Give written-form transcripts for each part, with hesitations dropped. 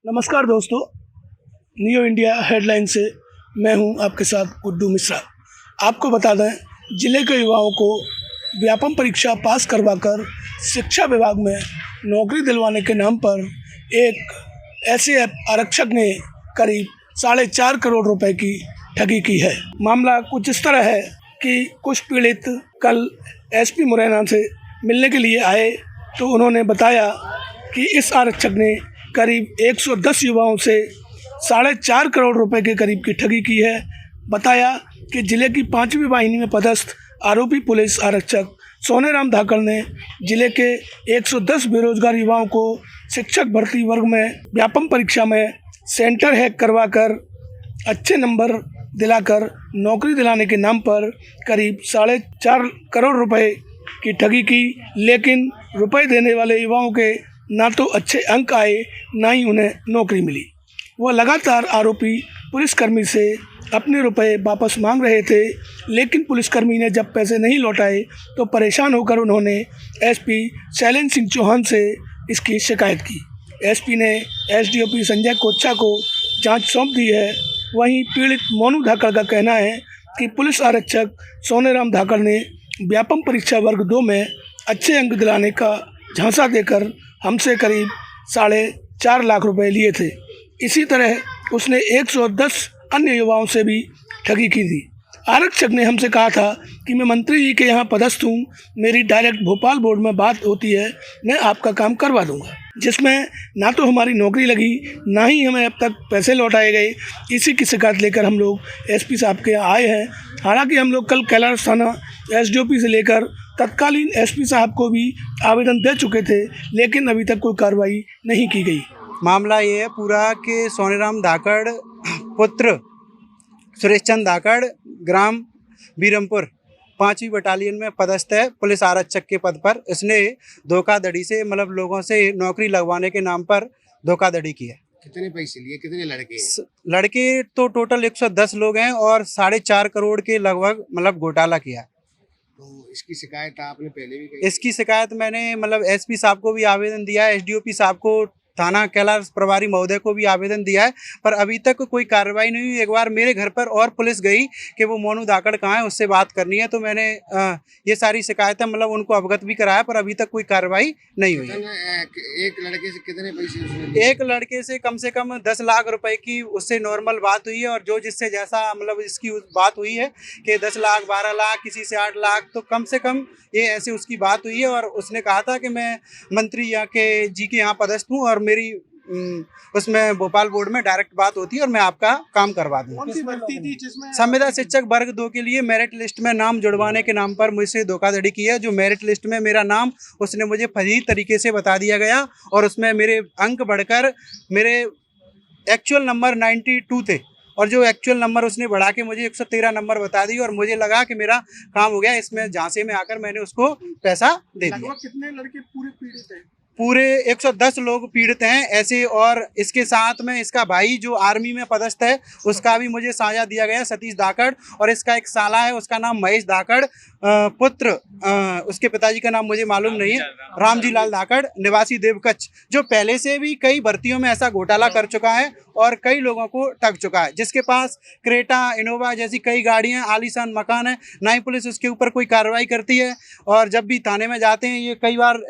नमस्कार दोस्तों, new India headline से मैं हूं आपके साथ गुड्डू मिश्रा। आपको बता दें, ज़िले के युवाओं को व्यापम परीक्षा पास करवाकर शिक्षा विभाग में नौकरी दिलवाने के नाम पर एक एसएएफ आरक्षक ने करीब 4.5 करोड़ रुपए की ठगी की है। मामला कुछ इस तरह है कि कुछ पीड़ित कल एसपी मुरैना से मिलने के लिए आए तो उन्होंने बताया कि इस आरक्षक ने करीब 110 युवाओं से 4.5 करोड़ रुपए के करीब की ठगी की है। बताया कि जिले की 5वीं वाहिनी में पदस्थ आरोपी पुलिस आरक्षक सोनेराम धाकड़ ने जिले के 110 बेरोजगार युवाओं को शिक्षक भर्ती वर्ग में व्यापम परीक्षा में सेंटर हैक करवाकर अच्छे नंबर दिलाकर नौकरी दिलाने के नाम पर करीब 4.5 करोड़ रुपए की ठगी की। लेकिन रुपए देने वाले युवाओं के ना तो अच्छे अंक आए, ना ही उन्हें नौकरी मिली। वह लगातार आरोपी पुलिसकर्मी से अपने रुपए वापस मांग रहे थे, लेकिन पुलिसकर्मी ने जब पैसे नहीं लौटाए तो परेशान होकर उन्होंने एसपी शैलेंद्र सिंह चौहान से इसकी शिकायत की। एसपी ने एसडीओपी संजय कोच्छा को जांच सौंप दी है। वहीं पीड़ित मोनू धाकड़ का कहना है कि पुलिस आरक्षक सोनेराम धाकड़ ने व्यापम परीक्षा वर्ग 2 में अच्छे अंक दिलाने का झांसा देकर हमसे करीब 4.5 लाख रुपए लिए थे। इसी तरह उसने 110 अन्य युवाओं से भी ठगी की थी। आरक्षक ने हमसे कहा था कि मैं मंत्री जी के यहाँ पदस्थ हूँ, मेरी डायरेक्ट भोपाल बोर्ड में बात होती है, मैं आपका काम करवा दूँगा, जिसमें ना तो हमारी नौकरी लगी, ना ही हमें अब तक पैसे लौटाए गए। इसी की शिकायत लेकर हम लोग एसपी साहब के यहाँ आए हैं। हालांकि हम लोग कल कैलाश थाना एसडीओपी से लेकर तत्कालीन एसपी साहब को भी आवेदन दे चुके थे, लेकिन अभी तक कोई कार्रवाई नहीं की गई। मामला ये है पूरा कि सोनेराम धाकड़ पुत्र सुरेश चंद धाकड़ ग्राम बीरमपुर 5वीं बटालियन में पदस्थ है पुलिस आरक्षक के पद पर। इसने धोखाधड़ी से मतलब लोगों से नौकरी लगवाने के नाम पर धोखाधड़ी की है। कितने पैसे लिए, कितने लड़के? लड़के तो टोटल 110 लोग हैं और 4.5 करोड़ के लगभग मतलब घोटाला किया है। तो इसकी शिकायत आपने पहले भी की? इसकी शिकायत मैंने मतलब एसपी साहब को भी आवेदन दिया है, एसडीओपी साहब को, थाना कैलाश प्रभारी महोदय को भी आवेदन दिया है, पर अभी तक कोई कार्रवाई नहीं हुई। एक बार मेरे घर पर और पुलिस गई कि वो मोनू धाकड़ कहाँ है, उससे बात करनी है, तो मैंने ये सारी शिकायतें मतलब उनको अवगत भी कराया, पर अभी तक कोई कार्रवाई नहीं हुई। एक लड़के से कितने पैसे उसने? एक लड़के से कम 10 लाख रुपए की उससे नॉर्मल बात हुई है, और जो जिससे जैसा मतलब इसकी बात हुई है कि 10 लाख 12 लाख किसी से 8 लाख, तो कम से कम ये ऐसे उसकी बात हुई है। और उसने कहा था कि मैं मंत्री यहाँ के जी के यहाँ पदस्थ हूँ और मेरी उसमें भोपाल बोर्ड में डायरेक्ट बात होती है और मैं आपका काम करवा दूँ। कौन सी भर्ती थी जिसमें संविदा शिक्षक वर्ग 2 के लिए मेरिट लिस्ट में नाम जुड़वाने के नाम पर मुझसे धोखाधड़ी की है। जो मेरिट लिस्ट में मेरा नाम उसने मुझे फर्जी तरीके से बता दिया गया, और उसमें मेरे अंक बढ़कर मेरे एक्चुअल नंबर 92 थे, और जो एक्चुअल नंबर उसने बढ़ा के मुझे 113 नंबर बता दी, और मुझे लगा कि मेरा काम हो गया। इसमें झांसे में आकर मैंने उसको पैसा दे दिया। कितने लड़के पूरे पीड़ित हैं? पूरे 110 लोग पीड़ित हैं ऐसे। और इसके साथ में इसका भाई जो आर्मी में पदस्थ है उसका भी मुझे साझा दिया गया, सतीश धाकड़, और इसका एक साला है उसका नाम महेश धाकड़, पुत्र उसके पिताजी का नाम मुझे मालूम नहीं है, रामजी लाल धाकड़, निवासी देवकच्छ, जो पहले से भी कई भर्तियों में ऐसा घोटाला कर चुका है और कई लोगों को ठग चुका है, जिसके पास क्रेटा इनोवा जैसी कई गाड़ियां, आलीशान मकान है। ना ही पुलिस उसके ऊपर कोई कार्रवाई करती है, और जब भी थाने में जाते हैं, ये कई बार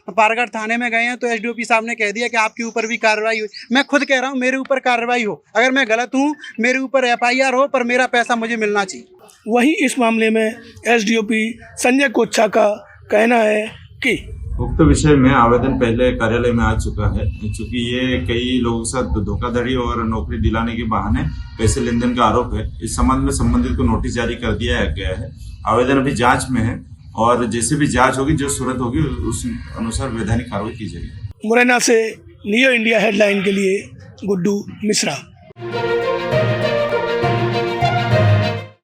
पारगढ़ थाने में गए हैं तो एसडीओपी साहब ने कह दिया कि आपके ऊपर भी कार्रवाई हुई। मैं खुद कह रहा हूँ मेरे ऊपर कार्रवाई हो, अगर मैं गलत हूँ मेरे ऊपर एफआईआर हो, पर मेरा पैसा मुझे मिलना चाहिए। वहीं इस मामले में एसडीओपी संजय कोच्छा का कहना है कि उक्त विषय में आवेदन पहले कार्यालय में आ चुका है, क्योंकि ये कई लोगों के साथ धोखाधड़ी और नौकरी दिलाने के बहाने पैसे लेन देन का आरोप है। इस संबंध में संबंधित को नोटिस जारी कर दिया गया है। आवेदन अभी जांच में है, और जैसे भी जांच होगी, जो सूरत होगी, उस अनुसार वैधानिक कार्रवाई की जाएगी। मुरैना से न्यू इंडिया हेडलाइन के लिए गुड्डू मिश्रा।